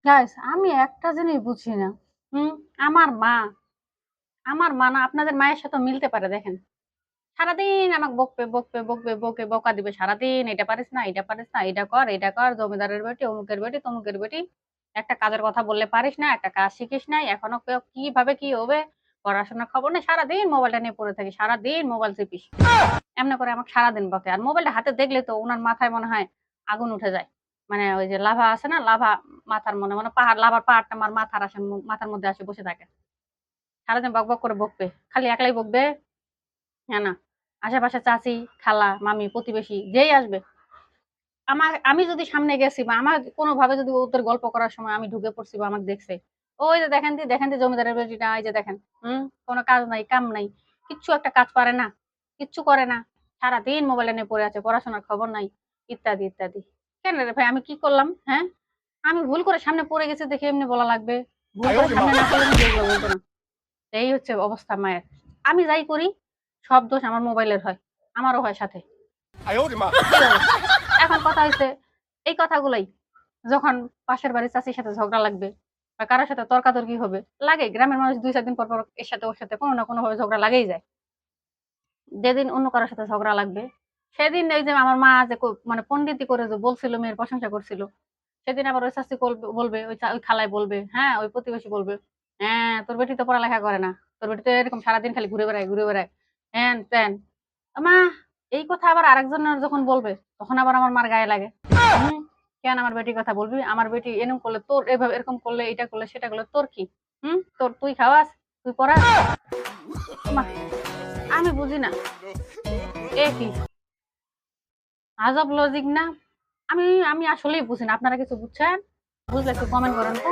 Guys আমি একটা জিনিস বুঝি না। হুম, আমার মা, আমার মা না আপনাদের মায়ের সাথে মিলতে পারে দেখেন। সারাদিন আমাকে বকবে, বকবে, বকবে, বকে বকা দিবে সারাদিন। এটা পারিস না, এটা পারিস না, এটা কর, জমিদারের বেটি, অমুকের বেটি, তমুকের বেটি। একটা কাজের কথা বললে পারিস না, একটা কাজ শিখিস নাই। এখনো কিভাবে কি হবে? পড়াশোনার খবর নেই। সারাদিন মোবাইলটা নিয়ে পড়ে থাকি। সারাদিন মোবাইল চিপিস। এমনি করে আমাকে সারাদিন বকে। আর মোবাইলটা হাতে দেখলে তো উনার মাথায় মনে হয় আগুন উঠে যায়। মানে ওই যে লাভা আছে না? লাভা মাথার মনে পাহাড় লাভার পাহাড়টা আমার মাথার মধ্যে আসে বসে থাকে। সারাদিন বকবক করে বকবে। খালি একলাই বকবে, হ্যাঁ না। আশেপাশে চাচি, খালা, মামি, প্রতিবেশী যেই আসবে, আমি যদি সামনে গেছি বা আমার কোনোভাবে যদি ওদের গল্প করার সময় আমি ঢুকে পড়ছি বা আমাকে দেখছে, ওই যে দেখেন দি জমিদারের বেটিটা, এই যে দেখেন, কোনো কাজ নাই, কাম নাই, কিচ্ছু একটা কাজ পারে না, কিচ্ছু করে না। সারাদিন মোবাইলে নিয়ে পড়ে আছে, পড়াশোনার খবর নাই, ইত্যাদি, ইত্যাদি। কেন রে ভাই আমি কি করলাম, হ্যাঁ? আমি ভুল করে সামনে পড়ে গেছি দেখে এমনি বলা লাগবে? ভুল করে সামনে না পড়লে কিন্তু এগুলো বলতো না। এই হচ্ছে অবস্থা মায়ের। আমি যাই করি সব দোষ আমার মোবাইলের হয়। আমারও হয় সাথে। এই অবস্থা। এখন কথা হইছে এই কথাগুলাই যখন পাশের বাড়ির চাচির সাথে ঝগড়া লাগবে বা কারো সাথে তর্কাতর্কি হবে, লাগে। গ্রামের মানুষ ২-৪ দিন পর এর সাথে ওর সাথে কোনো না কোনোভাবে ঝগড়া লাগেই যায়। যেদিন অন্য কারো সাথে ঝগড়া লাগবে, সেদিন এই যে আমার মা যে মানে পণ্ডিতি করে যে বলছিল, মেয়ের প্রশংসা করছিল, সেদিন আবার ওই চাচি বলবে, ওই খালায় বলবে, হ্যাঁ, ওই প্রতিবেশী বলবে, "হ্যাঁ, তোর বেটি তো পড়ালেখা করে না। তোর বেটি তো এরকম সারাদিন খালি ঘুরে বেড়ায়, হ্যান-ত্যান।" মা এই কথা আবার আরেকজনের যখন বলবে, তখন আবার আমার মার গায়ে লাগে। হুম, "কেন আমার বেটির কথা বলবি? আমার বেটি এরকম করলে তোর, এভাবে এরকম করলে, এটা করলে, সেটা করলে তোর কি? তুই খাওয়াস? তুই পড়াস?" মা আমি বুঝি না। এ কি? আজব লজিক না? আমি আমি আসলেই বুঝি না। আপনারা কিছু বুঝছেন? বুঝলে একটু কমেন্ট করেন তো।